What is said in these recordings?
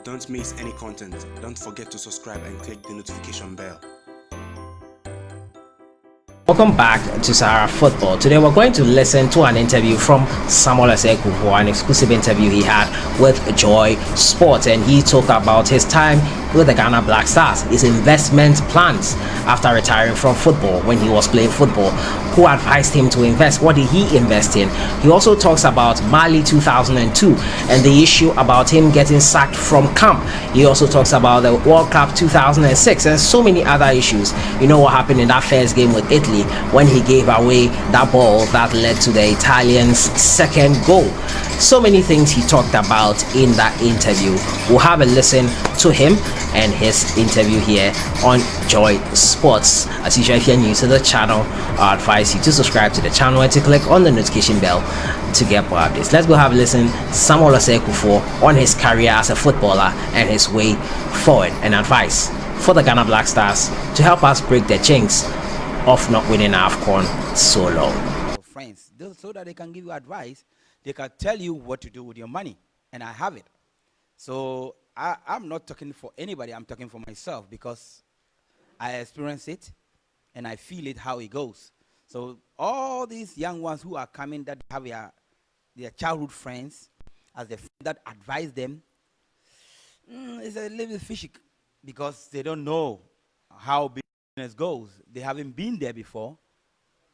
Don't miss any content. Don't forget to subscribe and click the notification bell. Welcome back to Sahara Football. Today we're going to listen to an interview from Osei Kuffuor, an exclusive interview he had with Joy Sports, and he talked about his time with the Ghana Black Stars, his investment plans after retiring from football when he was playing football, who advised him to invest, what did he invest in. He also talks about Mali 2002 and the issue about him getting sacked from camp. He also talks about the World Cup 2006 and so many other issues. You know what happened in that first game with Italy when he gave away that ball that led to the Italians' second goal. So many things he talked about in that interview. We'll have a listen to him and his interview here on Joy Sports. As usual, if you're new to the channel, I advise you to subscribe to the channel and to click on the notification bell to get more updates. Let's go have a listen to Osei Kuffuor on his career as a footballer and his way forward, and advice for the Ghana Black Stars to help us break the chinks of not winning AFCON so long. Friends, so that they can give you advice, they can tell you what to do with your money, and I have it. So I'm not talking for anybody, I'm talking for myself, because I experience it and I feel it how it goes. So all these young ones who are coming that have their childhood friends as the friend that advise them, it's a little bit fishy, because they don't know how business goes. They haven't been there before.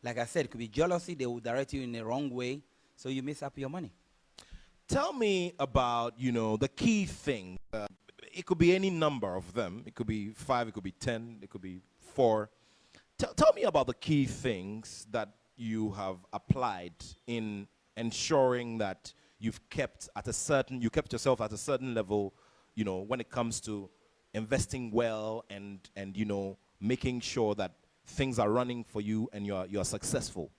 Like I said, it could be jealousy. They will direct you in the wrong way, so you miss up your money. Tell me about, the key thing. It could be any number of them. It could be 5, it could be 10, it could be 4. Tell me about the key things that you have applied in ensuring that you've kept yourself at a certain level, when it comes to investing well and making sure that things are running for you and you're successful.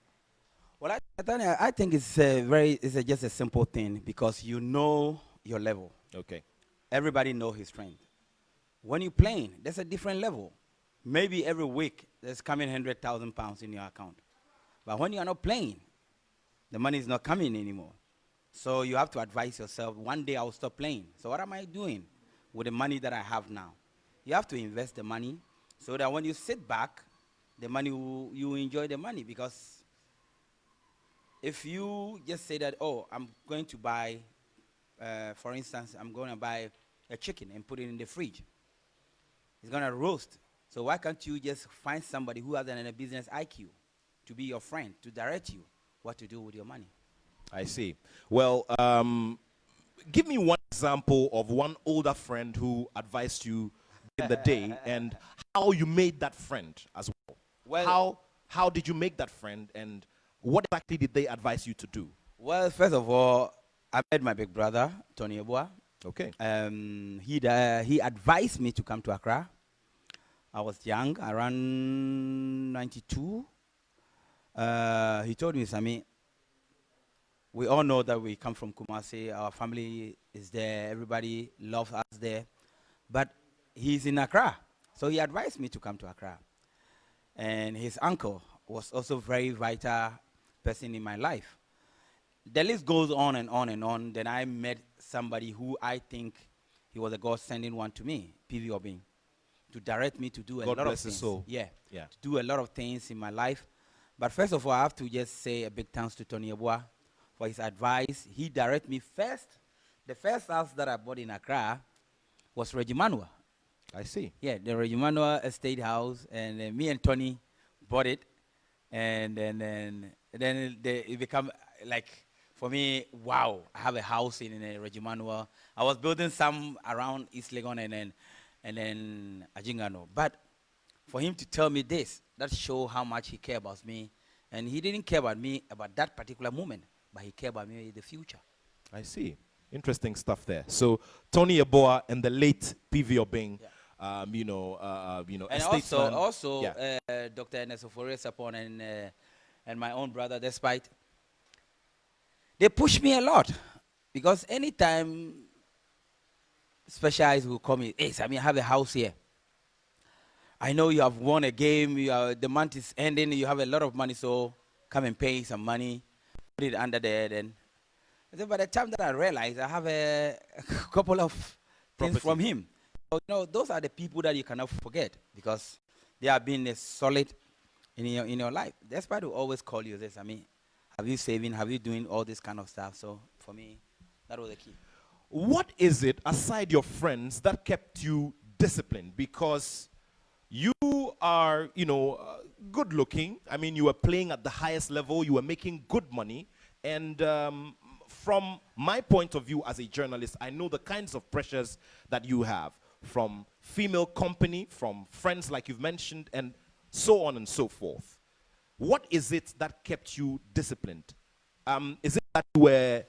Well, I think it's just a simple thing, because you know your level. Okay. Everybody knows his strength. When you're playing, there's a different level. Maybe every week there's coming £100,000 in your account. But when you are not playing, the money is not coming anymore. So you have to advise yourself, one day I'll stop playing. So what am I doing with the money that I have now? You have to invest the money so that when you sit back, the money you enjoy the money. Because if you just say that, oh, I'm going to buy, for instance, I'm going to buy a chicken and put it in the fridge. It's going to roast. So why can't you just find somebody who has a business IQ to be your friend, to direct you what to do with your money? I see. Well, give me one example of one older friend who advised you in the day and how you made that friend as well. Well, how did you make that friend, and what exactly did they advise you to do? Well, first of all, I met my big brother, Tony Eboa. Okay. He advised me to come to Accra. I was young, around 92. He told me, Sami, we all know that we come from Kumasi. Our family is there. Everybody loves us there. But he's in Accra. So he advised me to come to Accra. And his uncle was also a very vital person in my life. The list goes on and on and on. Then I met somebody who I think he was a God-sending one to me, PV Obing, to direct me to do a lot of things. Yeah, to do a lot of things in my life. But first of all, I have to just say a big thanks to Tony Eboa for his advice. He directed me first. The first house that I bought in Accra was Regimanua. I see. Yeah, the Regimanua estate house, and me and Tony bought it, and then it became like, for me, wow, I have a house in Regimanua. I was building some around East Legon and then Ajingano. But for him to tell me this, that shows how much he cared about me. And he didn't care about me about that particular moment, but he cared about me in the future. I see. Interesting stuff there. So Tony Eboa and the late PV Obing, and also Dr. Nesofore Sapon and my own brother, despite they push me a lot, because anytime specialized will call me, hey, Sammy, I have a house here. I know you have won a game, the month is ending, you have a lot of money, so come and pay some money, put it under there. Then by the time that I realized I have a couple of things from him. So, those are the people that you cannot forget because they have been solid in your life. That's why they always call you this. I mean, have you saving? Have you doing all this kind of stuff? So for me, that was the key. What is it, aside your friends, that kept you disciplined? Because you are, good looking. I mean, you were playing at the highest level. You were making good money. And from my point of view as a journalist, I know the kinds of pressures that you have from female company, from friends like you've mentioned, and so on and so forth. What is it that kept you disciplined? Is it that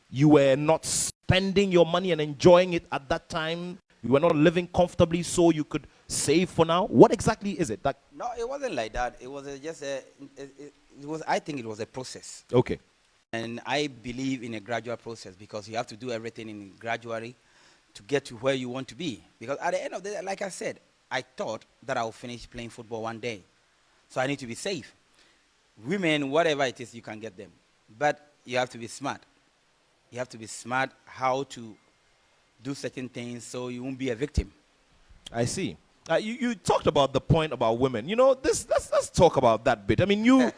you were not spending your money and enjoying it at that time? You were not living comfortably so you could save for now? What exactly is it? No, it wasn't like that. It was I think it was a process. Okay. And I believe in a gradual process because you have to do everything gradually to get to where you want to be. Because at the end of the day, like I said, I thought that I'll finish playing football one day. So I need to be safe. Women, whatever it is, you can get them. But you have to be smart. You have to be smart how to do certain things so you won't be a victim. I see. You talked about the point about women. Let's talk about that bit. I mean, you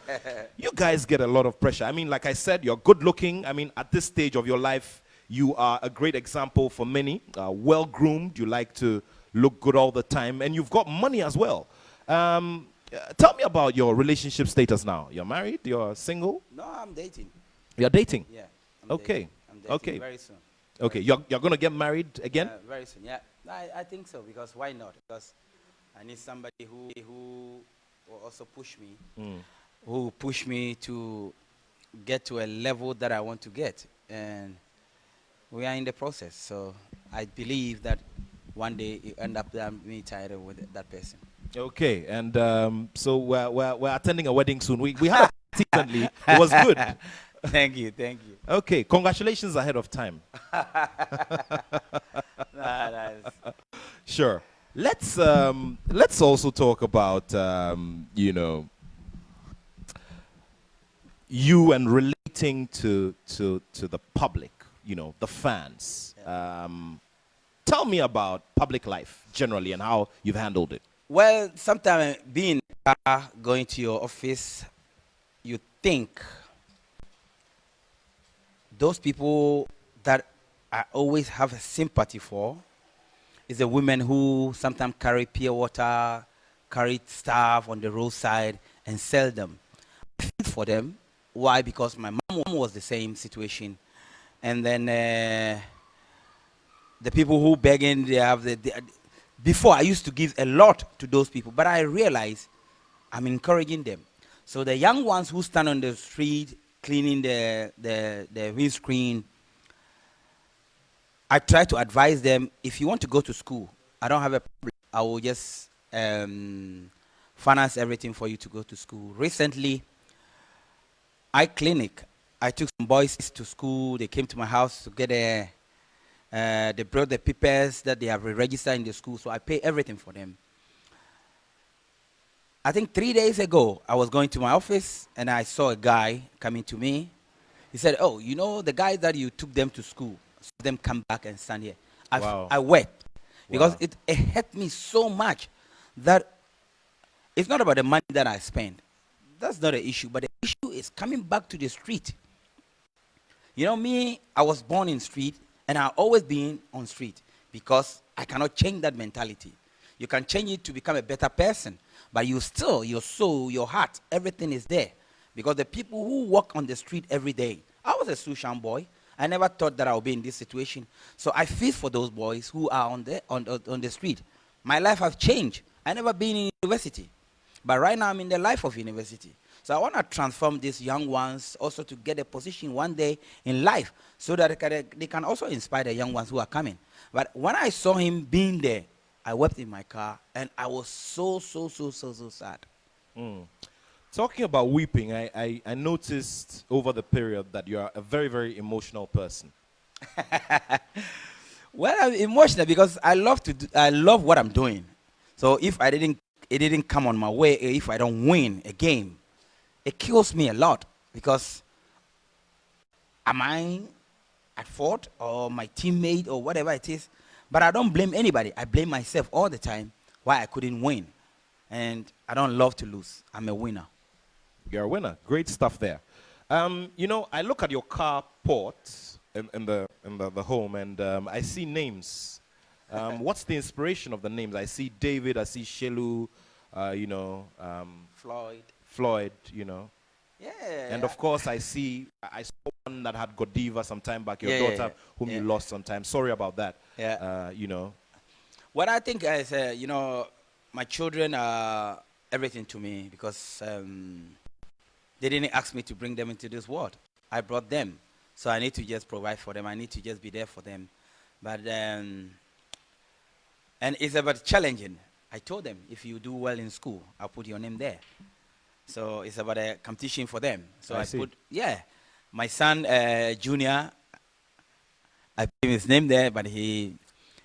guys get a lot of pressure. I mean, like I said, you're good looking. I mean, at this stage of your life, you are a great example for many. Well groomed. You like to look good all the time, and you've got money as well. Tell me about your relationship status now. You're married? You're single? No, I'm dating. You're dating? Yeah. Okay. I'm dating Okay. very soon. Okay. You're going to get married again? Very soon, yeah. I think so, because why not? Because I need somebody who will also push me, who push me to get to a level that I want to get. And we are in the process. So I believe that one day you end up me tired with that person. Okay. And so we're attending a wedding soon. We had a party recently. It was good. Thank you. Okay. Congratulations ahead of time. Nice. Sure. Let's also talk about you and relating to the public, the fans. Yeah. Tell me about public life generally and how you've handled it. Well, sometimes being in a car, going to your office, you think those people that I always have a sympathy for is the women who sometimes carry pure water, carry stuff on the roadside and sell them. I feel for them. Why? Because my mom was the same situation. And then the people who begging, they have before I used to give a lot to those people, but I realized I'm encouraging them. So the young ones who stand on the street cleaning the windscreen, I try to advise them, if you want to go to school, I don't have a problem. I will just finance everything for you to go to school. Recently, I took some boys to school. They came to my house to get they brought the papers that they have registered in the school, so I pay everything for them. I think 3 days ago, I was going to my office, and I saw a guy coming to me. He said, oh, the guys that you took them to school, so them come back and stand here. I wept because it hurt me so much that it's not about the money that I spend. That's not the issue, but the issue is coming back to the street. Me, I was born in street, and I've always been on street because I cannot change that mentality. You can change it to become a better person, but you still, your soul, your heart, everything is there. Because the people who walk on the street every day, I was a Sushan boy. I never thought that I would be in this situation. So I feel for those boys who are on the street. My life has changed. I never been in university. But right now I'm in the life of university. So I want to transform these young ones also to get a position one day in life so that they can also inspire the young ones who are coming. But when I saw him being there, I wept in my car, and I was so sad. Talking about weeping, I noticed over the period that you are a very, very emotional person. Well, I'm emotional because I love what I'm doing. So if it didn't come on my way, if I don't win a game, it kills me a lot because am I at fault or my teammate or whatever it is? But I don't blame anybody. I blame myself all the time why I couldn't win. And I don't love to lose. I'm a winner. You're a winner. Great stuff there. You know, I look at your carport in the home, and I see names. What's the inspiration of the names? I see David, I see Shelu, you know, Floyd, you know. Yeah. And of course, I saw one that had Godiva some time back, your daughter, whom you lost sometime. Sorry about that. Yeah. You know. What I think is, you know, my children are everything to me because they didn't ask me to bring them into this world. I brought them. So I need to just provide for them. I need to just be there for them. But, and it's about challenging. I told them, if you do well in school, I'll put your name there. So it's about a competition for them. So I put, my son, Junior, I put his name there, but he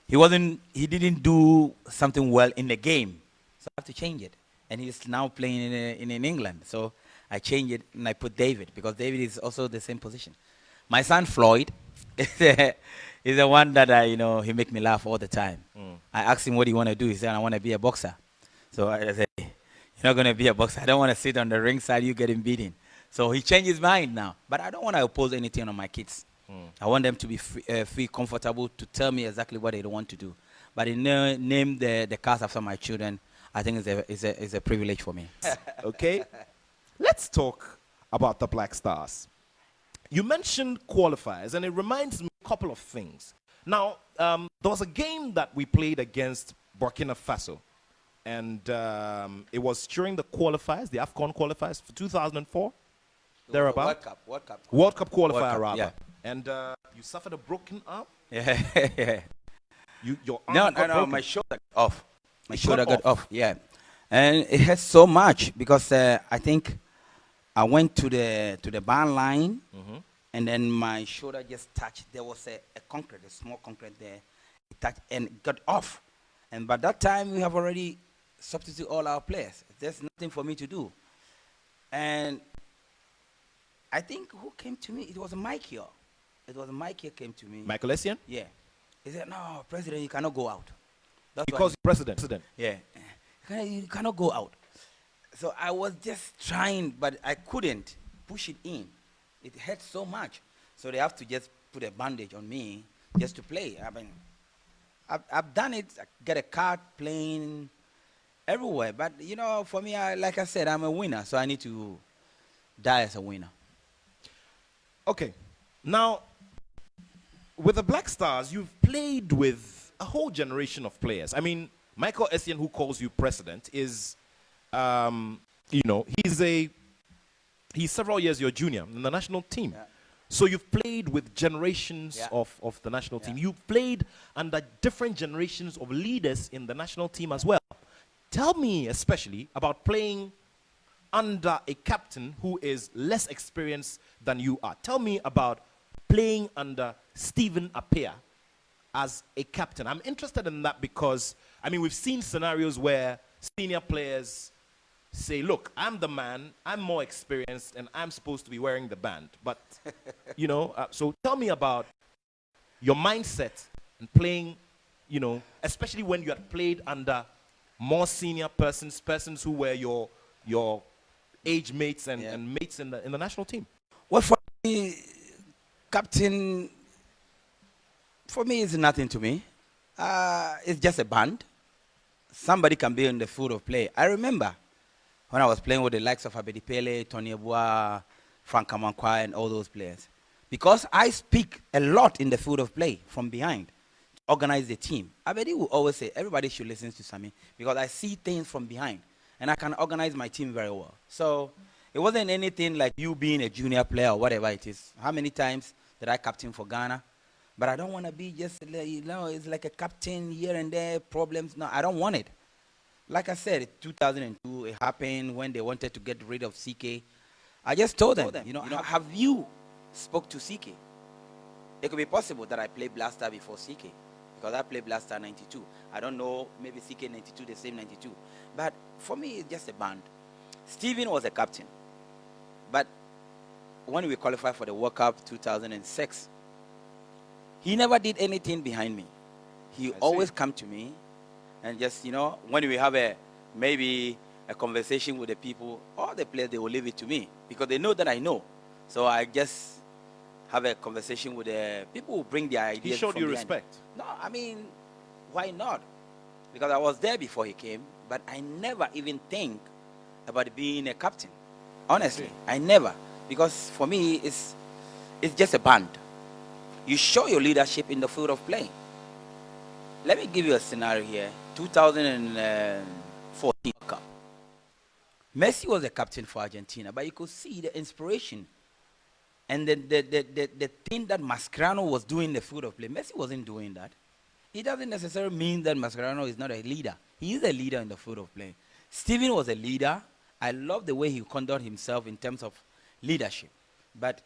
didn't do something well in the game. So I have to change it. And he's now playing in England. So I changed it and I put David because David is also the same position. My son Floyd is the one that you know, he make me laugh all the time. I asked him what do you want to do. He said, I want to be a boxer. So I said, you're not going to be a boxer. I don't want to sit on the ringside, you getting beaten. So he changed his mind now. But I don't want to oppose anything on my kids. I want them to be feel comfortable to tell me exactly what they want to do. But name the cars after my children, I think is a privilege for me. Okay. Let's talk about the Black Stars. You mentioned qualifiers, and it reminds me a couple of things. Now, there was a game that we played against Burkina Faso, and it was during the qualifiers, the AFCON qualifiers for 2004, thereabout. World Cup qualifier, rather. Yeah. And you suffered a broken arm? Yeah. Your arm got broken. My shoulder got off. My shoulder got off, yeah. And it hurts so much because I think I went to the band line, and then my shoulder just touched. There was a concrete, a small concrete there. It touched and got off. And by that time, we have already substituted all our players. There's nothing for me to do. And I think who came to me? It was Mike here. It was Mike here came to me. Michael Essien? Yeah. He said, no, President, you cannot go out. That's because you're president. Yeah. You cannot go out. So I was just trying, but I couldn't push it in. It hurt so much. So they have to just put a bandage on me just to play. I mean, I've done it. I get a card playing everywhere. But, you know, for me, like I said, I'm a winner. So I need to die as a winner. Okay. Now, with the Black Stars, you've played with a whole generation of players. I mean, Michael Essien, who calls you president, is, you know, he's several years your junior in the national team. Yeah. So you've played with generations of the national team. You've played under different generations of leaders in the national team as well. Tell me especially about playing under a captain who is less experienced than you are. Tell me about playing under Stephen Appiah as a captain. I'm interested in that because, I mean, we've seen scenarios where senior players say, look, I'm the man, I'm more experienced, and I'm supposed to be wearing the band. But, you know, so tell me about your mindset and playing, you know, especially when you had played under more senior persons who were your age mates and mates in the national team. Well, for me, captain, for me, it's nothing to me. It's just a band. Somebody can be in the field of play. I remember when I was playing with the likes of Abedi Pele, Tony Abua, Frank Kamankwa, and all those players. Because I speak a lot in the field of play from behind to organize the team. Abedi will always say, everybody should listen to Sammy because I see things from behind and I can organize my team very well. So it wasn't anything like you being a junior player or whatever it is. How many times did I captain for Ghana? But I don't want to be just, you know, it's like a captain here and there, problems. No, I don't want it. Like I said, 2002, it happened when they wanted to get rid of CK. I just told them, you know, have you spoke to CK? It could be possible that I play Blaster before CK because I played Blaster 92. I don't know, maybe CK 92, the same 92. But for me, it's just a band. Steven was a captain. But when we qualified for the World Cup 2006, he never did anything behind me. he I always see. come to me and just, when we have maybe a conversation with the people, all the players, they will leave it to me because they know that I know. So I just have a conversation with the people who bring their ideas. He showed from you behind. respect. No, I mean, why not? Because I was there before he came, but I never even think about being a captain. Honestly, I never. Because for me, it's just a band. You show your leadership in the field of play. Let me give you a scenario here. 2014 Cup. Messi was the captain for Argentina, but you could see the inspiration and the thing that Mascherano was doing in the field of play. Messi wasn't doing that. It doesn't necessarily mean that Mascherano is not a leader. He is a leader in the field of play. Steven was a leader. I love the way he conducted himself in terms of leadership. But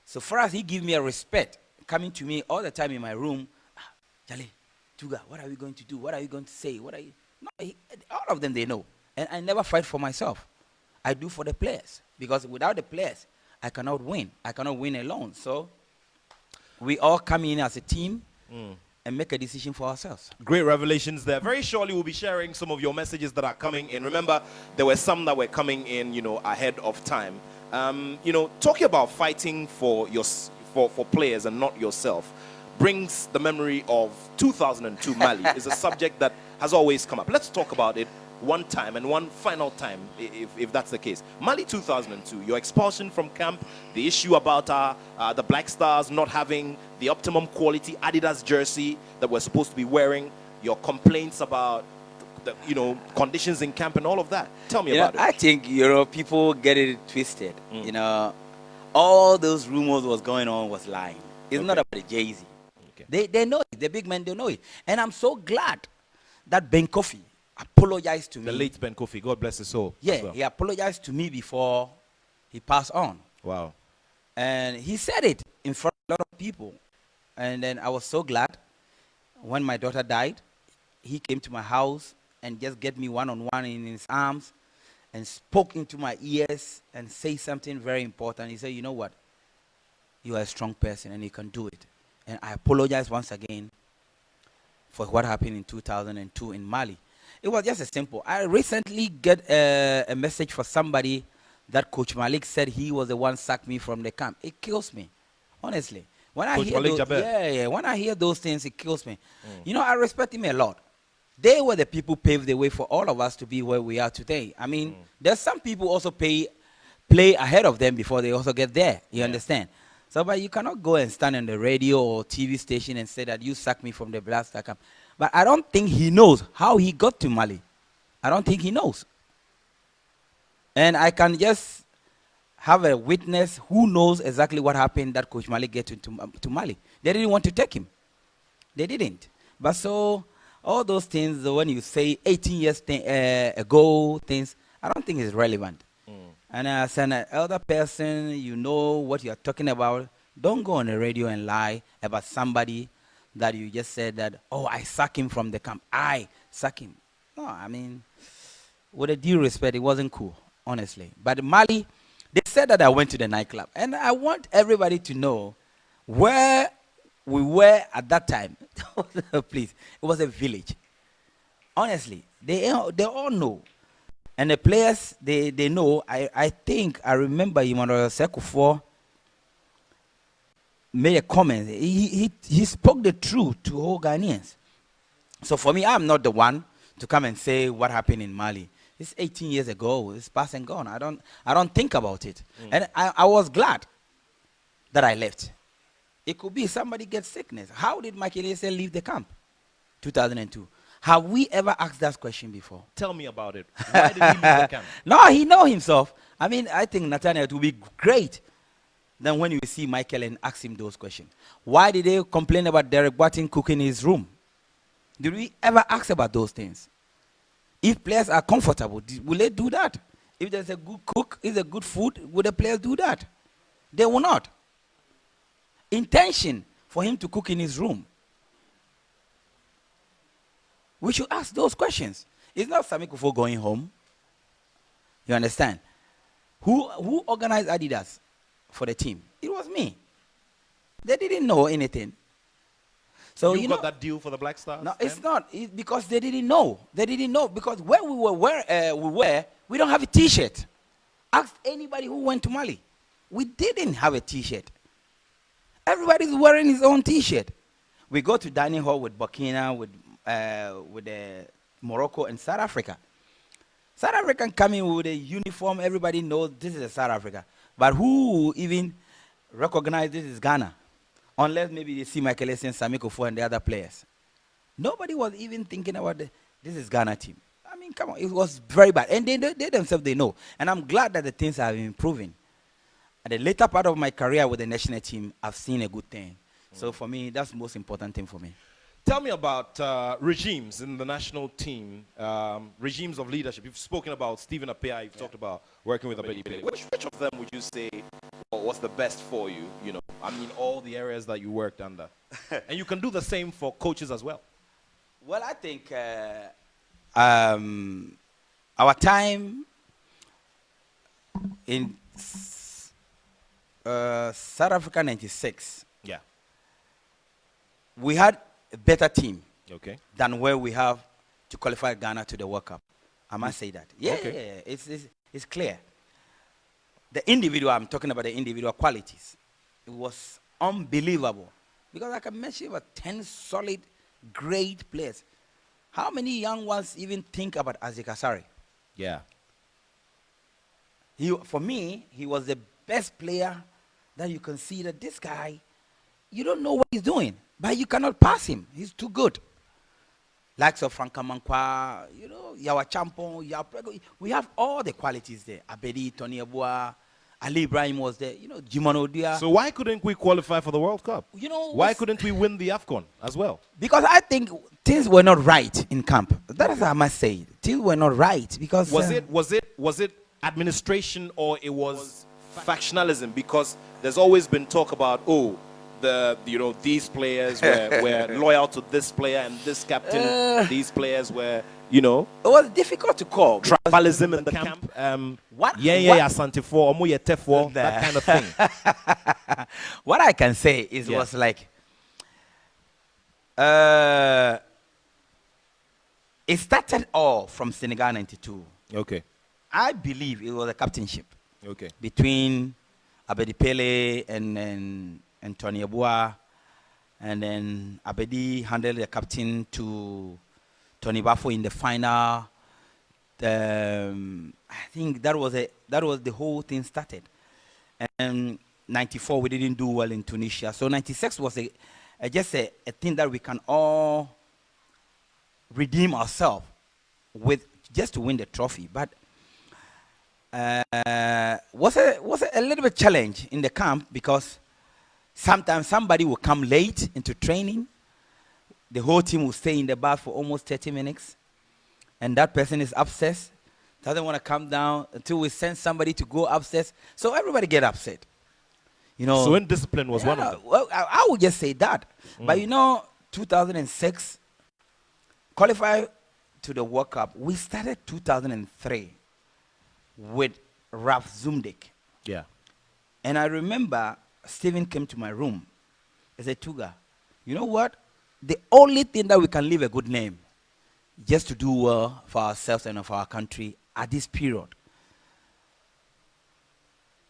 so far as he gave me a respect, coming to me all the time in my room, Jale, Tuga, what are we going to do? What are you going to say? What are you? No, all of them, they know. And I never fight for myself. I do for the players. Because without the players, I cannot win. I cannot win alone. So we all come in as a team and make a decision for ourselves. Great revelations there. Very shortly, we'll be sharing some of your messages that are coming in. Remember, there were some that were coming in, ahead of time. Talking about fighting for players and not yourself brings the memory of 2002 Mali. Is a subject that has always come up. Let's talk about it one time and one final time, if that's the case. Mali 2002, your expulsion from camp, the issue about the Black Stars not having the optimum quality Adidas jersey that we're supposed to be wearing, your complaints about the conditions in camp and all of that. Tell me about it. I think people get it twisted. All those rumors was going on was lying. It's not about the Jay-Z. Okay. They know it. The big men, they know it. And I'm so glad that Ben Kofi apologized to me. The late Ben Kofi, God bless his soul. Yeah, as well. he apologized to me before he passed on. Wow. And he said it in front of a lot of people. And then I was so glad when my daughter died, he came to my house and just get me one-on-one in his arms and spoke into my ears and say something very important. He said, you know what? You are a strong person and you can do it. And I apologize once again for what happened in 2002 in Mali. It was just a simple. I recently get a message for somebody that Coach Malik said he was the one sacked me from the camp. It kills me, honestly. When I hear those, when I hear those things, it kills me. I respect him a lot. They were the people who paved the way for all of us to be where we are today. I mean, there's some people also play ahead of them before they also get there. You understand? So, but you cannot go and stand on the radio or TV station and say that you sacked me from the Black Star camp. But I don't think he knows how he got to Mali. I don't think he knows. And I can just have a witness who knows exactly what happened that Coach Mali get to Mali. They didn't want to take him. They didn't. But so all those things, when you say 18 years ago things, I don't think it's relevant. And as an elder person, you know what you're talking about. Don't go on the radio and lie about somebody that you just said that, oh, I sack him from the camp. I sack him. No, I mean, with a due respect, it wasn't cool, honestly. But Mali, they said that I went to the nightclub. And I want everybody to know where we were at that time. Please, it was a village. Honestly, they all know. And the players, they know. I think, I remember Osei Kuffuor made a comment. He spoke the truth to all Ghanaians. So for me, I'm not the one to come and say what happened in Mali. It's 18 years ago. It's past and gone. I don't think about it. And I was glad that I left. It could be somebody gets sickness. How did Michael Essien leave the camp? 2002. Have we ever asked that question before? Tell me about it. Why did he leave the camp? No, he know himself. I mean, I think Nathaniel, it would be great then when you see Michael and ask him those questions. Why did they complain about Derek Boateng cooking in his room? Did we ever ask about those things? If players are comfortable, will they do that? If there's a good cook, if there's good food, will the players do that? They will not. Intention for him to cook in his room. We should ask those questions. It's not Osei Kuffuor going home. You understand? Who organized Adidas for the team? It was me. They didn't know anything. So you got that deal for the Black Stars? No, it's not. It's because they didn't know. They didn't know because where we don't have a T-shirt. Ask anybody who went to Mali. We didn't have a T-shirt. Everybody's wearing his own T-shirt. We go to dining hall with Burkina, with Morocco and South Africa. South African coming with a uniform. Everybody knows this is South Africa. But who even recognize this is Ghana? Unless maybe they see Michael Essien, Osei Kuffuor, and the other players. Nobody was even thinking about this is Ghana team. I mean, come on, it was very bad. And they themselves, they know. And I'm glad that the things are improving. At the later part of my career with the national team, I've seen a good thing. So for me, that's the most important thing for me. Tell me about regimes in the national team, regimes of leadership. You've spoken about Stephen Appiah. You've talked about working with Abedi Pele. Which of them would you say was the best for you? You know, I mean, all the areas that you worked under. And you can do the same for coaches as well. Well, I think our time in South Africa 96, yeah, we had a better team than where we have to qualify Ghana to the World Cup. I must say that. Yeah, it's clear. The individual, I'm talking about the individual qualities. It was unbelievable. Because I can mention about 10 solid, great players. How many young ones even think about Osei Kuffuor? Yeah. For me, he was the best player that you can see that this guy, you don't know what he's doing, but you cannot pass him. He's too good. Likes of Frank Amankwa, you know, Yawa Champon, we have all the qualities there. Abedi, Tony Abua, Ali Ibrahim was there, you know, Jimano Dia. So why couldn't we qualify for the World Cup? You know, why couldn't we win the AFCON as well? Because I think things were not right in camp. That is what I must say. Things were not right because was it administration or it was factionalism? Because there's always been talk about these players were loyal to this player and this captain. These players were, you know. It was difficult to call. Tribalism in the camp. That kind of thing. What I can say is it was like, it started all from Senegal 92. Okay. I believe it was a captainship. Okay. Between Abedi Pele and Tony Abua, and then Abedi handed the captain to Tony Bafo in the final. I think that was the whole thing started. And 94 we didn't do well in Tunisia, so 96 was just a thing that we can all redeem ourselves with just to win the trophy. But was a little bit challenge in the camp because sometimes somebody will come late into training. The whole team will stay in the bath for almost 30 minutes. And that person is upset, doesn't want to come down until we send somebody to go upstairs. So everybody get upset. You know. So indiscipline was one of them. Well, I would just say that. But you know, 2006, qualified to the World Cup, we started 2003 with Ralph Zumdik. Yeah. And I remember Stephen came to my room. He said, Tuga, you know what? The only thing that we can leave a good name, just to do well for ourselves and for our country at this period.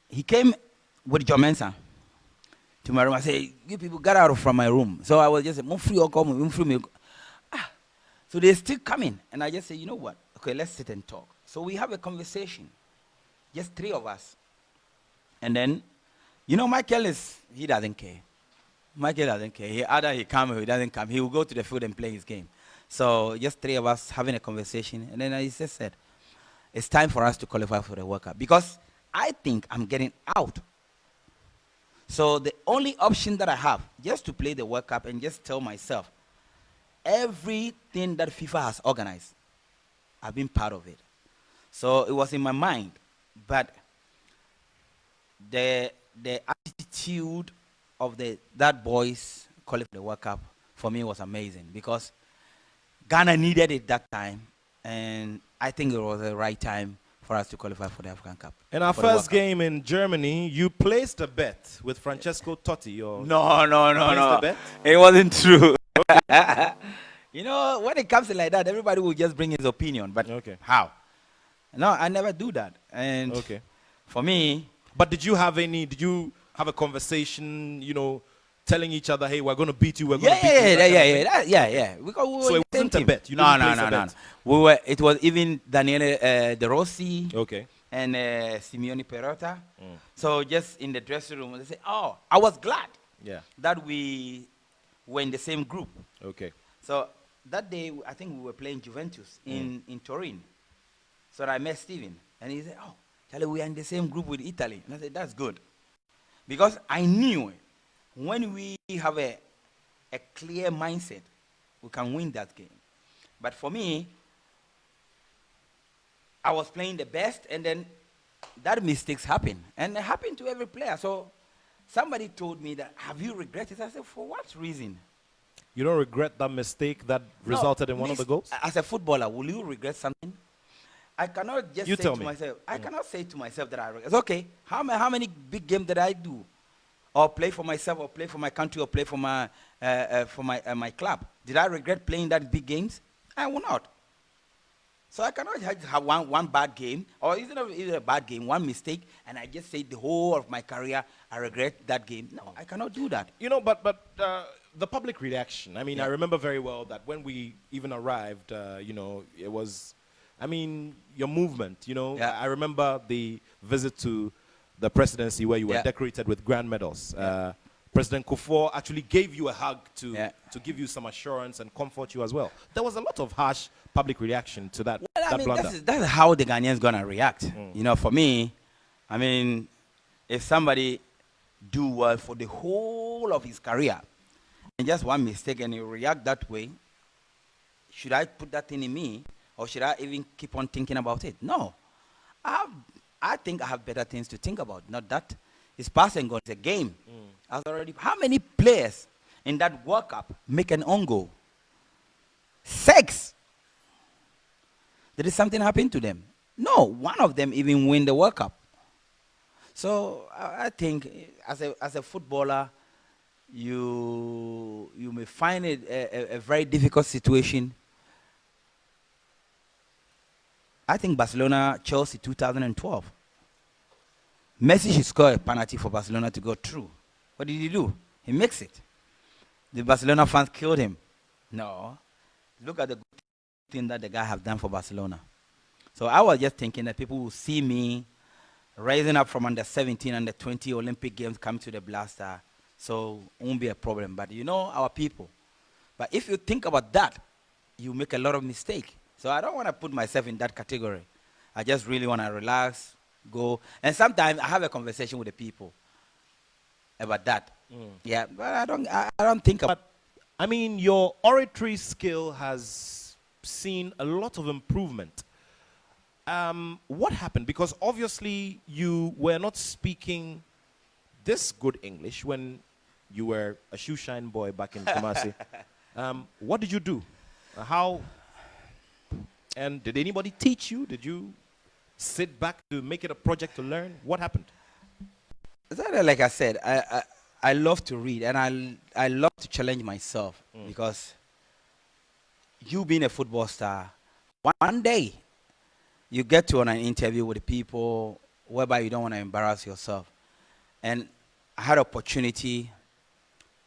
He came with John Mensah to my room. I said, you people get out from my room. So I was just saying, so they're still coming. And I just said, you know what? Okay, let's sit and talk. So we have a conversation, just three of us. And then, you know, Michael he doesn't care. Michael doesn't care. Either he comes or he doesn't come. He will go to the field and play his game. So just three of us having a conversation. And then I just said, it's time for us to qualify for the World Cup. Because I think I'm getting out. So the only option that I have, just to play the World Cup and just tell myself, everything that FIFA has organized, I've been part of it. So it was in my mind. But the attitude of that boys qualifying the World Cup for me was amazing because Ghana needed it that time, and I think it was the right time for us to qualify for the African Cup. In our first game in Germany, you placed a bet with Francesco Totti. No. It wasn't true. You know, when it comes to like that, everybody will just bring his opinion. But Okay. how? No, I never do that. And Okay. for me, But did you have a conversation, telling each other, hey, we're going to beat you, we're going to beat you? yeah. Because we were So in it the same wasn't a team. bet. You No. didn't place a bet. We were. It was even Daniele De Rossi Okay. and Simeone Perrotta. So just in the dressing room, they say, "Oh, I was glad Yeah. that we were in the same group." Okay. So that day, I think we were playing Juventus in Turin. So I met Steven, and he said, "Oh, Charlie, we are in the same group with Italy." And I said, "That's good," because I knew when we have a clear mindset, we can win that game. But for me, I was playing the best, and then that mistakes happen, and it happened to every player. So somebody told me that, "Have you regretted?" I said, "For what reason?" You don't regret that mistake that resulted in one of the goals? As a footballer, will you regret something? I cannot just You say tell to me. myself, I cannot say to myself that I regret. It's okay. How many big games did I do? Or play for myself, or play for my country, or play for my club? Did I regret playing that big games? I will not. So I cannot just have one bad game, or even a bad game, one mistake, and I just say the whole of my career, I regret that game. No, I cannot do that. But the public reaction. I mean, Yeah. I remember very well that when we even arrived, it was, your movement. Yeah. I remember the visit to the presidency where you were Yeah. decorated with grand medals. President Kuffuor actually gave you a hug to give you some assurance and comfort you as well. There was a lot of harsh public reaction to that, blunder. That's how the Ghanaians gonna react. For me, if somebody do well for the whole of his career, and just one mistake and he react that way, should I put that thing in me, or should I even keep on thinking about it? No, I think I have better things to think about. Not that it's past and gone. It's a game. How many players in that World Cup make an own goal? 6. Did something happen to them? No, one of them even win the World Cup. So I think as a footballer, you may find it a very difficult situation. I think Barcelona, Chelsea 2012. Messi should score a penalty for Barcelona to go through. What did he do? He makes it. The Barcelona fans killed him. No. Look at the good thing that the guy have done for Barcelona. So I was just thinking that people will see me rising up from under 17, under 20 Olympic Games, come to the blaster. So it won't be a problem. But our people. But if you think about that, you make a lot of mistake. So I don't want to put myself in that category. I just really want to relax, go. And sometimes I have a conversation with the people about that. Yeah, but I don't think about. But your oratory skill has seen a lot of improvement. What happened? Because obviously you were not speaking this good English when you were a shoeshine boy back in Kumasi. What did you do? How? And did anybody teach you? Did you sit back to make it a project to learn? What happened? Like I said, I love to read, and I love to challenge myself, because you being a football star, one day you get to on an interview with the people whereby you don't want to embarrass yourself. And I had opportunity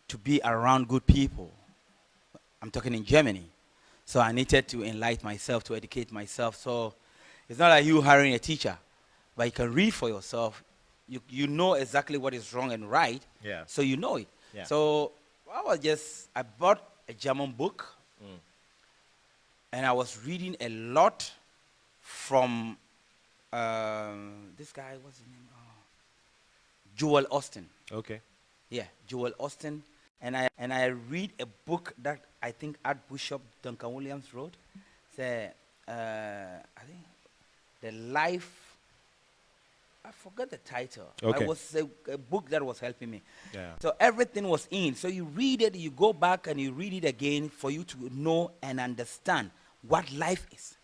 to be around good people. I'm talking in Germany. So I needed to enlighten myself, to educate myself. So it's not like you hiring a teacher, but you can read for yourself. You know exactly what is wrong and right. Yeah. So you know it. Yeah. So I bought a German book, and I was reading a lot from this guy, what's his name? Joel Austin. Okay. Yeah, Joel Austin. And I read a book that I think Archbishop Duncan Williams wrote. I think the life. I forgot the title. Okay. It was a book that was helping me. Yeah. So everything was in. So you read it, you go back and you read it again for you to know and understand what life is.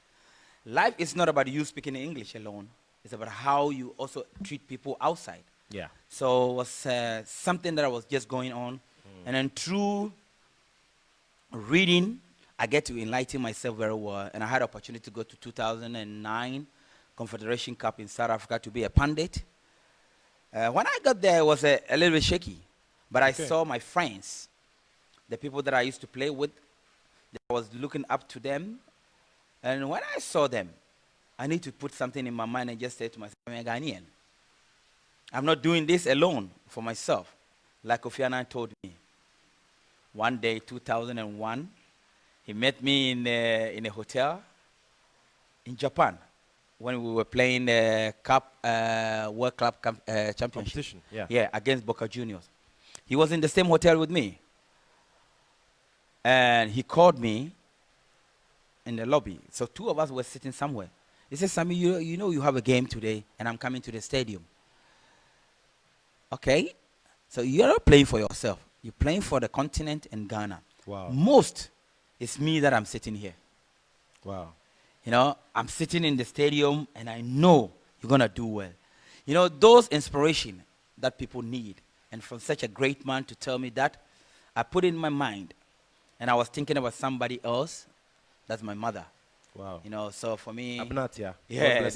Life is not about you speaking English alone. It's about how you also treat people outside. Yeah. So it was something that was just going on. And then through reading, I get to enlighten myself very well. And I had opportunity to go to 2009 Confederation Cup in South Africa to be a pundit. When I got there, it was a little bit shaky. But I saw my friends, the people that I used to play with, I was looking up to them. And when I saw them, I need to put something in my mind and just say to myself, I'm a Ghanaian. I'm not doing this alone for myself, like Kofi Annan told me. One day, 2001, he met me in a hotel in Japan when we were playing the World Club Championship. Yeah, against Boca Juniors. He was in the same hotel with me. And he called me in the lobby. So two of us were sitting somewhere. He said, Sammy, you know you have a game today, and I'm coming to the stadium. Okay? So you're not playing for yourself. You're playing for the continent and Ghana. Wow. Most, it's me that I'm sitting here. Wow. You know, I'm sitting in the stadium, and I know you're going to do well. You know, those inspiration that people need. And from such a great man to tell me that, I put it in my mind. And I was thinking about somebody else. That's my mother. Wow. You know, so for me, Abnatia. yeah,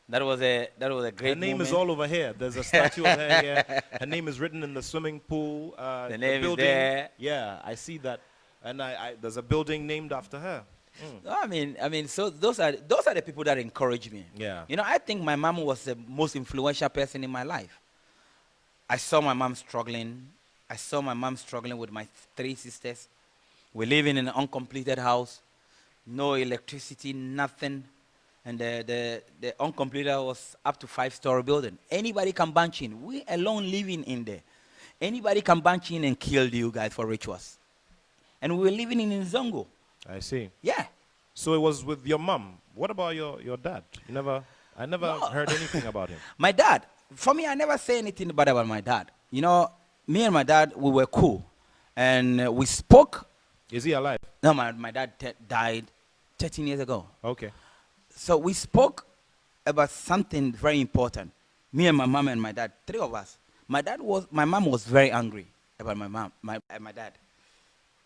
that was a great Her name moment. is all over here. There's a statue of her here. Her name is written in the swimming pool. The name building. is there. Yeah, I see that. And there's a building named after her. I mean, so those are the people that encourage me. Yeah. You know, I think my mom was the most influential person in my life. I saw my mom struggling. I saw my mom struggling with my three sisters. We live in an uncompleted house, no electricity, nothing. And the uncompleted house was up to 5-story building. Anybody can bunch in. We alone living in there. Anybody can bunch in and kill you guys for rituals. And we were living in Nzongo. I see. Yeah. So it was with your mom. What about your dad? I never heard anything about him. My dad, for me, I never say anything bad about my dad. You know, me and my dad, we were cool. And we spoke. Is he alive? No, my dad died 13 years ago. Okay. So we spoke about something very important. Me and my mom and my dad, three of us. My mom was very angry about my dad.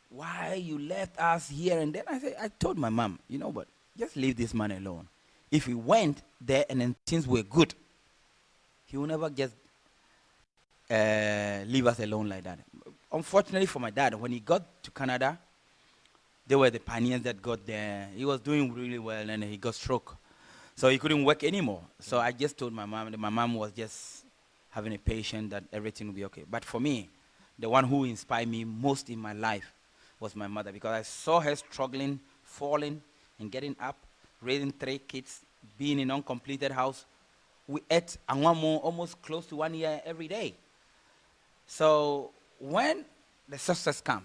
Why you left us here and then? I told my mom, you know what, just leave this man alone. If he went there and then things were good, he will never just leave us alone like that. Unfortunately for my dad, when he got to Canada, they were the pioneers that got there. He was doing really well, and he got stroke. So he couldn't work anymore. So I just told my mom that my mom was just having a patient that everything will be okay. But for me, the one who inspired me most in my life was my mother, because I saw her struggling, falling, and getting up, raising 3 kids, being in an uncompleted house. We ate angwamo almost close to 1 year every day. So when the success comes,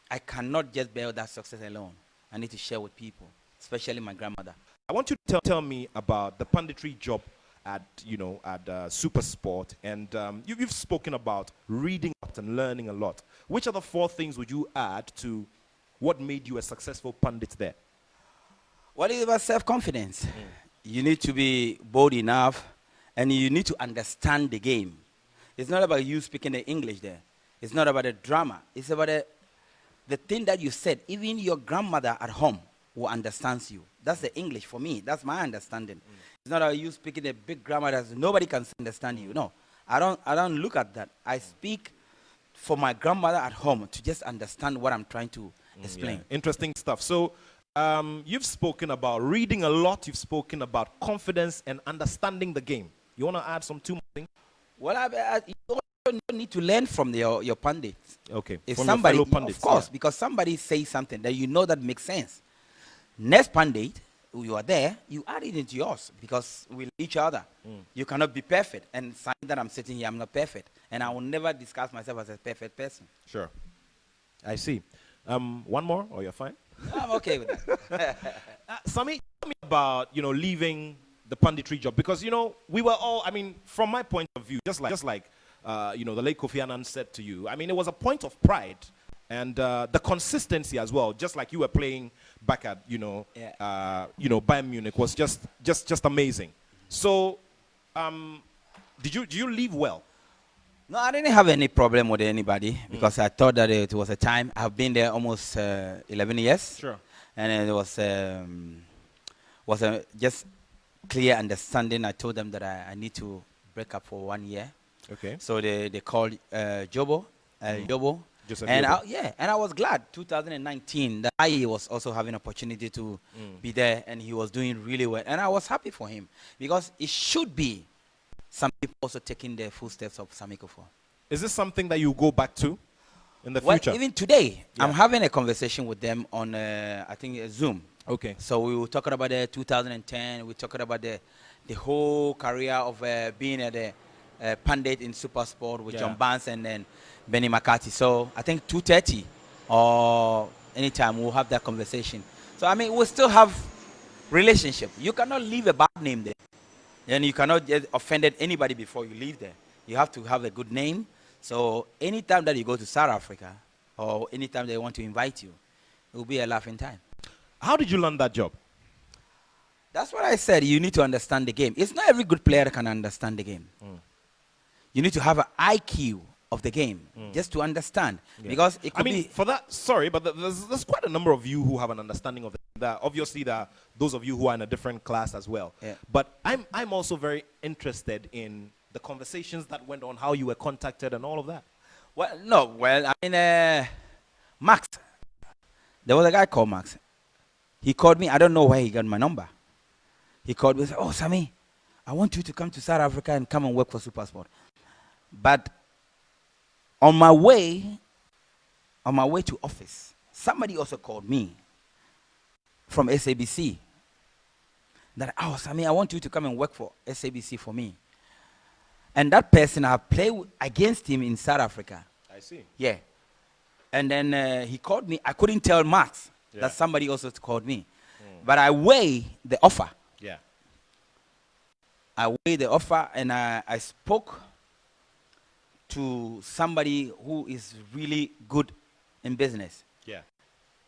I cannot just bear that success alone. I need to share with people, especially my grandmother. I want you to tell me about the punditry job at Super Sport, and you've spoken about reading a lot and learning a lot. Which are the 4 things would you add to what made you a successful pundit there? What is about self-confidence? You need to be bold enough, and you need to understand the game. It's not about you speaking the English there. It's not about the drama. It's about the thing that you said. Even your grandmother at home will understand you. That's the English for me. That's my understanding. It's not about you speaking a big grammar that nobody can understand you. No, I don't look at that. I speak for my grandmother at home to just understand what I'm trying to explain. Yeah. Interesting stuff. So you've spoken about reading a lot. You've spoken about confidence and understanding the game. You want to add some 2 more things? Well, you also need to learn from your pundits. Okay. If from somebody, your fellow pundits, of course, because somebody says something that you know that makes sense. Next pundit, you are there, you add it into yours, because we love each other. You cannot be perfect. And saying that I'm sitting here, I'm not perfect. And I will never discuss myself as a perfect person. Sure. I see. One more, or you're fine? I'm okay with that. Sammy, tell me about, leaving the punditry job, because, we were all, from my point of view, just like the late Kofi Annan said to you, it was a point of pride, and the consistency as well, just like you were playing back at, Bayern Munich, was just amazing. So, did you leave well? No, I didn't have any problem with anybody because I thought that it was a time. I've been there almost 11 years. Sure. And it was a just clear understanding. I told them that I need to break up for 1 year. Okay. So they called Jobo, Jobo. Joseph And Yobo. and I was glad 2019 that I was also having opportunity to be there, and he was doing really well. And I was happy for him because it should be some people also taking the footsteps of Osei Kuffuor. Is this something that you go back to in the Well, future? even today, Yeah. I'm having a conversation with them on, I think, Zoom. Okay. So we were talking about the 2010. We talking about the whole career of being the pundit in Super Sport with Yeah. John Barnes and then Benny McCarthy. So I think 2:30 or anytime we'll have that conversation. So I mean, we'll still have relationship. You cannot leave a bad name there, and you cannot just offend anybody before you leave there. You have to have a good name. So anytime that you go to South Africa or anytime they want to invite you, it will be a laughing time. How did you learn that job? That's what I said. You need to understand the game. It's not every good player that can understand the game. You need to have an IQ of the game just to understand. Yeah. Because it could I mean, be... for that, sorry, but there's quite a number of you who have an understanding of it. Obviously, there are those of you who are in a different class as well. Yeah. But I'm also very interested in the conversations that went on, how you were contacted and all of that. Well, no, well, I mean, Max. There was a guy called Max. He called me. I don't know where he got my number. He called me and said, "Oh, Sammy, I want you to come to South Africa and come and work for SuperSport." But on my way to office, somebody also called me from SABC. That, "Oh, Sammy, I want you to come and work for SABC for me." And that person, I played against him in South Africa. I see. Yeah. And then he called me. I couldn't tell Max Yeah. that somebody also called me. But I weigh the offer. Yeah. I weighed the offer, and I spoke to somebody who is really good in business. Yeah.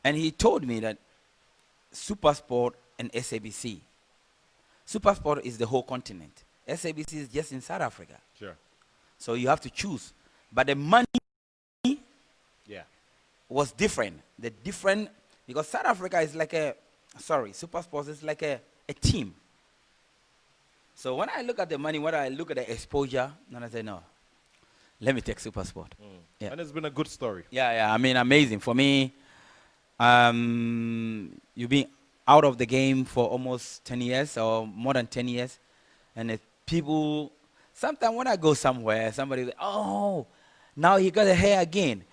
And he told me that SuperSport and SABC. SuperSport is the whole continent. SABC is just in South Africa. Sure. So you have to choose. But the money Yeah. was different. Because South Africa is like SuperSport is like a team. So when I look at the money, when I look at the exposure, then I say, no, let me take SuperSport. Yeah. And it's been a good story. Yeah, I mean, amazing. For me, you've been out of the game for almost 10 years or more than 10 years. And people, sometimes when I go somewhere, somebody say, "Oh, now he got a hair again."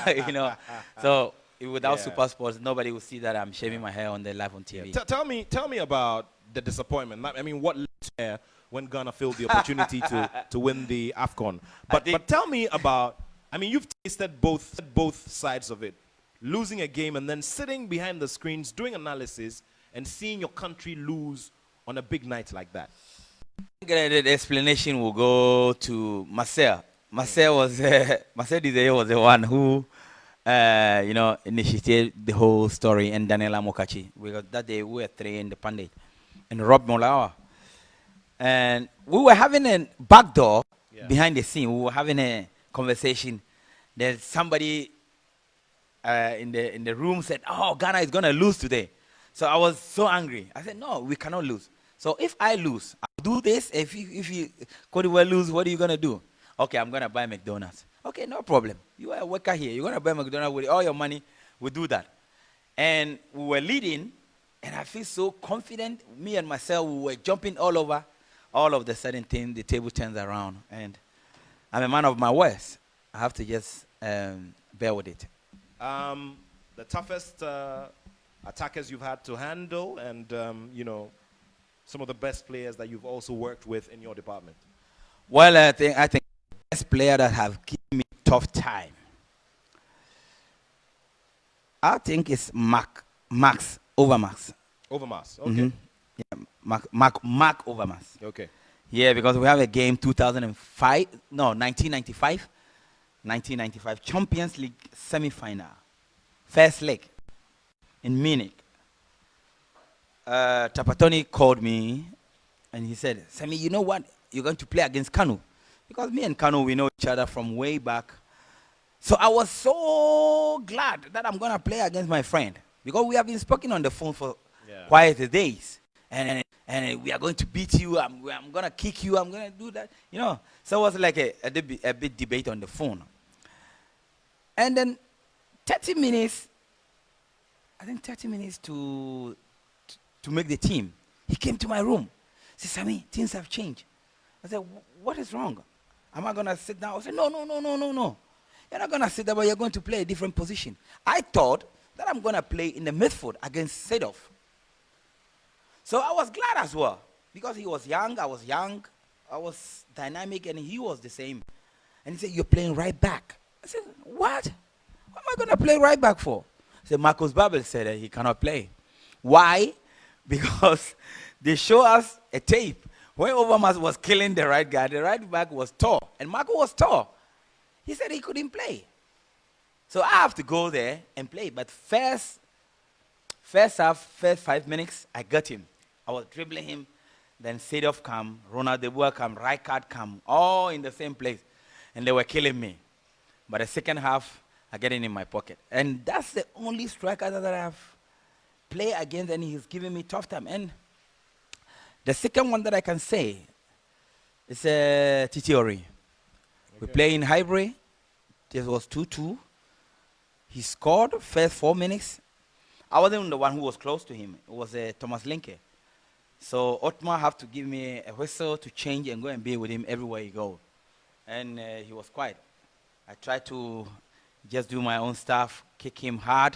You know, so without Yeah. SuperSports, nobody will see that I'm shaving my hair on the live on TV. Tell me about the disappointment. I mean, what led to there when Ghana failed the opportunity to win the AFCON? But tell me about. I mean, you've tasted both sides of it. Losing a game and then sitting behind the screens doing analysis and seeing your country lose on a big night like that. The explanation will go to Marcel. Marcel Dizeye was the one who, initiated the whole story, and Daniela Mokachi, because that day we were three in the pundit, and Rob Molawa, and we were having a backdoor behind the scene. We were having a conversation. There's somebody in the room said, "Oh, Ghana is gonna lose today." So I was so angry. I said, "No, we cannot lose. So if I lose, I'll do this. If you Cote d'Ivoire lose, what are you gonna do?" "Okay, I'm gonna buy McDonald's." "Okay, no problem. You are a worker here. You're gonna buy McDonald's with all your money. We'll do that." And we were leading, and I feel so confident. Me and myself, we were jumping all over. All of the sudden thing, the table turns around, and I'm a man of my words. I have to just bear with it. The toughest attackers you've had to handle, and some of the best players that you've also worked with in your department. Well, I think the best player that have given me tough time, I think it's Max Overmars. Overmars, okay. Yeah, Mark Overmars. Okay. Yeah, because we have a game 1995 Champions League semi-final, first leg in Munich. Tapatoni called me and he said, "Sammy, you know what? You're going to play against Kanu. Because me and Kanu, we know each other from way back. So I was so glad that I'm going to play against my friend. Because we have been speaking on the phone for quite a days. And we are going to beat you. I'm going to kick you. I'm going to do that. You know. So it was like a bit debate on the phone. And then 30 minutes, I think 30 minutes to make the team. He came to my room. He said, Sammy, things have changed. I said, what is wrong? Am I going to sit down? I said, no. You're not going to sit down, but you're going to play a different position. I thought that I'm going to play in the midfield against Seedorf. So I was glad as well, because he was young, I was young, I was dynamic, and he was the same. And he said, you're playing right back. I said, what? What am I going to play right back for? He said, Marcus Babbel said that he cannot play. Why? Because they show us a tape. When Overmars was killing the right guy, the right back was tall, and Marco was tall. He said he couldn't play. So I have to go there and play. But first half, first 5 minutes, I got him. I was dribbling him. Then Seedorf come, Ronald de Boer come, Rijkaard come, all in the same place. And they were killing me. But the second half, I get it in my pocket. And that's the only striker that I've played against, and he's giving me tough time. And the second one that I can say is Titi Ori. We play in Highbury. This was 2-2. He scored first 4 minutes. I wasn't the one who was close to him. It was Thomas Linke. So Otmar have to give me a whistle to change and go and be with him everywhere he go. And he was quiet. I tried to just do my own stuff, kick him hard.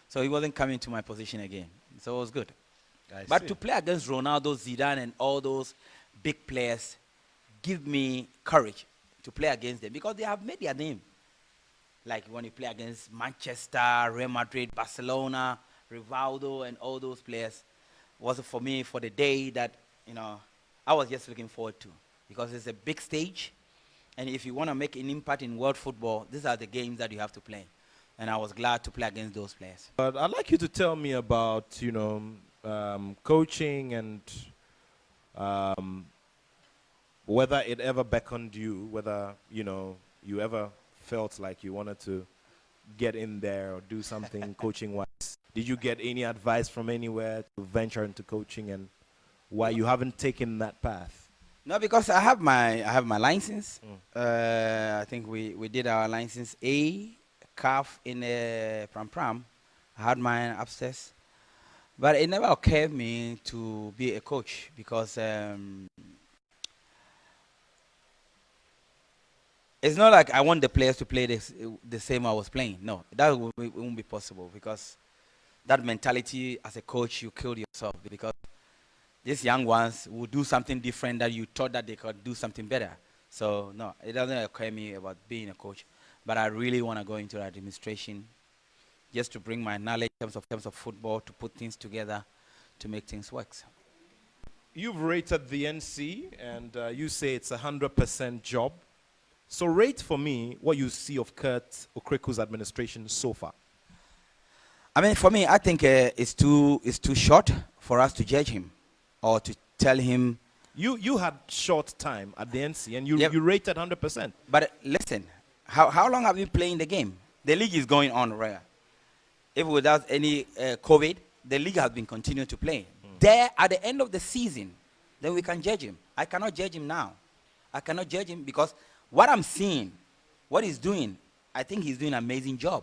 So he wasn't coming to my position again. So it was good. But to play against Ronaldo, Zidane, and all those big players give me courage to play against them, because they have made their name. Like when you play against Manchester, Real Madrid, Barcelona, Rivaldo, and all those players, was for me for the day that, you know, I was just looking forward to, because it's a big stage, and if you want to make an impact in world football, these are the games that you have to play, and I was glad to play against those players. But I'd like you to tell me about, you know, coaching and whether it ever beckoned you, whether, you know, you ever felt like you wanted to get in there or do something coaching-wise. Did you get any advice from anywhere to venture into coaching, and why you haven't taken that path? No, because I have my license. I think we did our license A, CAF in Pram. I had mine upstairs. But it never occurred me to be a coach, because it's not like I want the players to play the same I was playing. No, that won't be possible, because that mentality as a coach, you killed yourself, because these young ones will do something different that you thought that they could do something better. So no, it doesn't occur me about being a coach. But I really want to go into administration, just to bring my knowledge in terms of football, to put things together, to make things work. You've rated the NC, and you say it's 100% job. So rate for me what you see of Kurt Okreku's administration so far. I mean, for me, I think it's too short for us to judge him or to tell him. You had short time at the NC, and you rated 100%. But listen, how long have you playing the game? The league is going on, right? If without any COVID, the league has been continuing to play. There, at the end of the season, then we can judge him. I cannot judge him now. I cannot judge him, because what I'm seeing, what he's doing, I think he's doing an amazing job.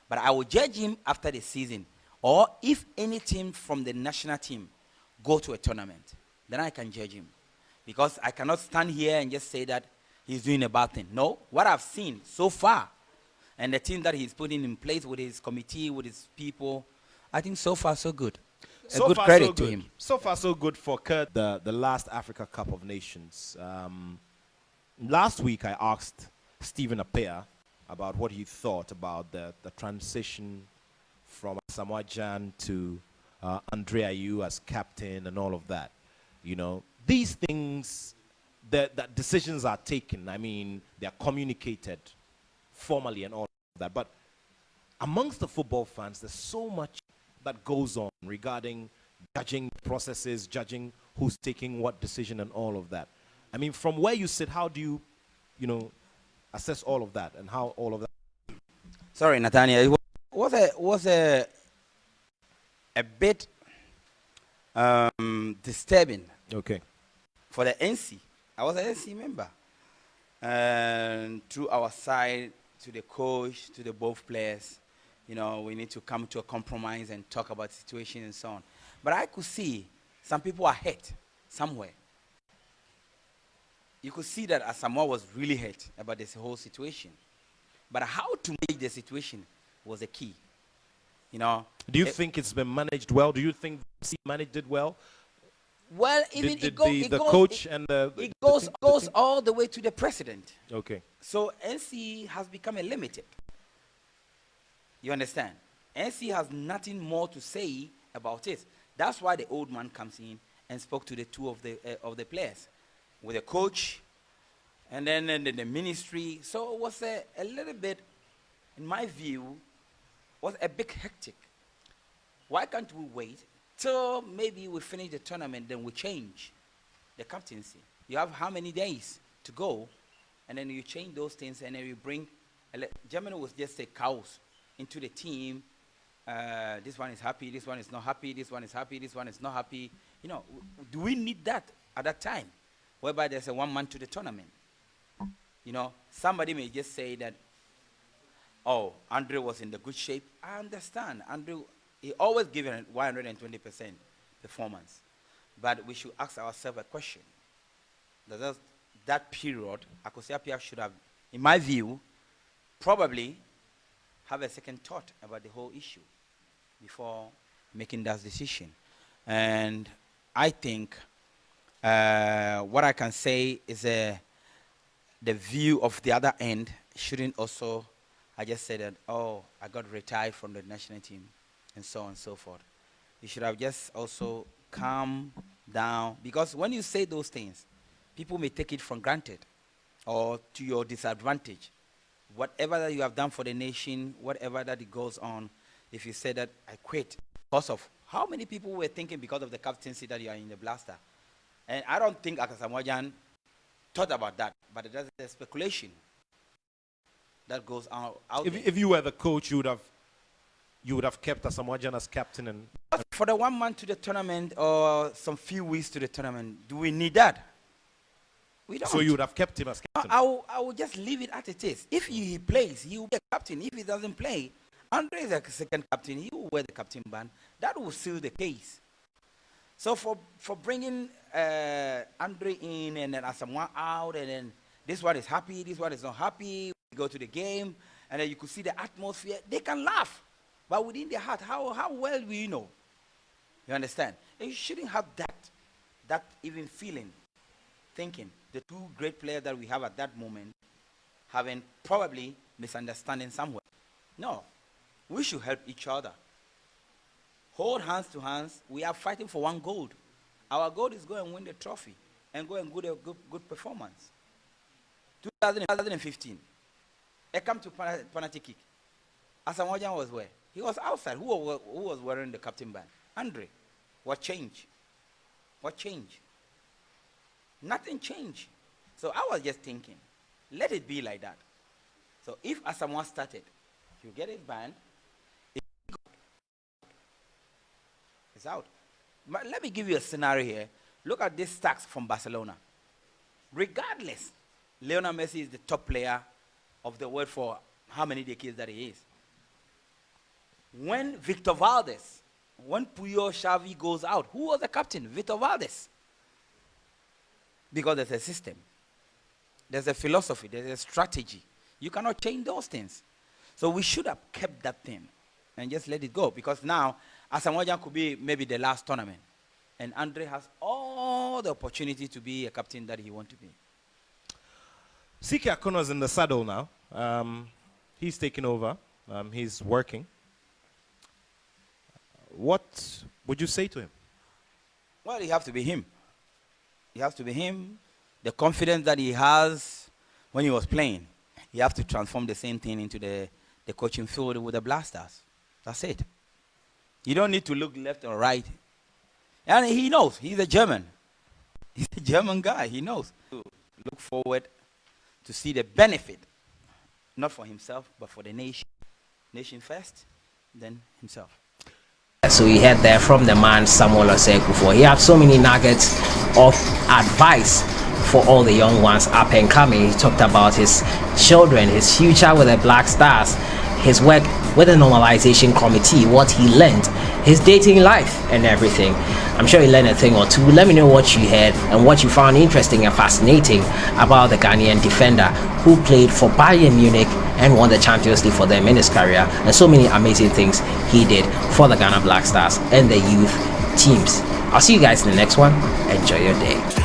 But I will judge him after the season. Or if any team from the national team go to a tournament, then I can judge him. Because I cannot stand here and just say that he's doing a bad thing. No, what I've seen so far, and the team that he's putting in place with his committee, with his people, I think so far so good. So good credit to him. So far so good for Kurt. The last Africa Cup of Nations. Last week I asked Stephen Apea about what he thought about the transition from Samoa Gyan to Andre Ayew as captain and all of that. You know, these things, that decisions are taken. I mean, they are communicated formally and all of that. But amongst the football fans, there's so much that goes on regarding judging processes, judging who's taking what decision and all of that. I mean, from where you sit, how do you assess all of that and how all of that? Sorry, Nathaniel. It was a bit disturbing. Okay. For the NC. I was an NC member. And through our side, to the coach, to the both players, we need to come to a compromise and talk about the situation and so on. But I could see some people are hurt somewhere. You could see that Asamoah was really hurt about this whole situation. But how to manage the situation was the key. Do you think it's been managed well? Do you think he managed it well? Well, even the coach and it goes all the way to the president. Okay. So NC has become a limited. You understand? NC has nothing more to say about it. That's why the old man comes in and spoke to the two of the players, with the coach, and then the ministry. So it was a little bit, in my view, was a bit hectic. Why can't we wait till maybe we finish the tournament, then we change the captaincy? You have how many days to go, and then you change those things, and then you bring, Germany was just a chaos into the team. This one is happy, this one is not happy, this one is happy, this one is not happy. Do we need that at that time, whereby there's a 1 month to the tournament? Somebody may just say that, oh, Andre was in the good shape. I understand. Andre, he always given 120% performance. But we should ask ourselves a question. That period, Akosua should have, in my view, probably have a second thought about the whole issue before making that decision. And I think what I can say is the view of the other end shouldn't also, I just said that, oh, I got retired from the national team and so on and so forth. You should have just also calm down, because when you say those things, people may take it for granted or to your disadvantage. Whatever that you have done for the nation, whatever that it goes on, if you say that I quit because of, how many people were thinking because of the captaincy that you are in the blaster? And I don't think Asamoah thought about that, but that's a speculation that goes out there. If you were the coach, you would have kept Asamoah as captain. And for the 1 month to the tournament or some few weeks to the tournament, do we need that? We don't. So you would have kept him as captain? I will just leave it as it is. If he plays, he will be a captain. If he doesn't play, Andre is a second captain. He will wear the captain band. That will seal the case. So for bringing Andre in and then Asamoah out, and then this one is happy, this one is not happy, we go to the game, and then you could see the atmosphere. They can laugh, but within their heart, how well do you know? You understand? And you shouldn't have that even feeling, thinking the two great players that we have at that moment having probably misunderstanding somewhere. No, we should help each other. Hold hands to hands. We are fighting for one goal. Our goal is go and win the trophy and go and do a good performance. 2015, I come to penalty kick. Asamoah was where? He was outside. Who was wearing the captain band? Andre. What changed? What changed? Nothing changed. So I was just thinking, let it be like that. So if Asamoah started, you get it banned, it's out. But let me give you a scenario here. Look at this tax from Barcelona. Regardless, Lionel Messi is the top player of the world for how many decades that he is. When Victor Valdez, when Puyol Xavi goes out, who was the captain? Victor Valdez. Because there's a system. There's a philosophy. There's a strategy. You cannot change those things. So we should have kept that thing and just let it go. Because now, Asamoah could be maybe the last tournament. And Andre has all the opportunity to be a captain that he wants to be. CHRONICLES is in the saddle now. He's taking over. He's working. What would you say to him? Well, he has to be him. He has to be him. The confidence that he has when he was playing, he has to transform the same thing into the coaching field with the Blasters. That's it. You don't need to look left or right. And he knows. He's a German. He's a German guy. He knows. Look forward to see the benefit, not for himself, but for the nation. Nation first, then himself. So we heard there from the man Samuel Osei Kuffuor. He had so many nuggets of advice for all the young ones up and coming. He talked about his children, his future with the Black Stars, his work with the normalization committee, what he learned, his dating life and everything. I'm sure you learned a thing or two. Let me know what you heard and what you found interesting and fascinating about the Ghanaian defender who played for Bayern Munich and won the Champions League for them in his career, and so many amazing things he did for the Ghana Black Stars and the youth teams. I'll see you guys in the next one. Enjoy your day.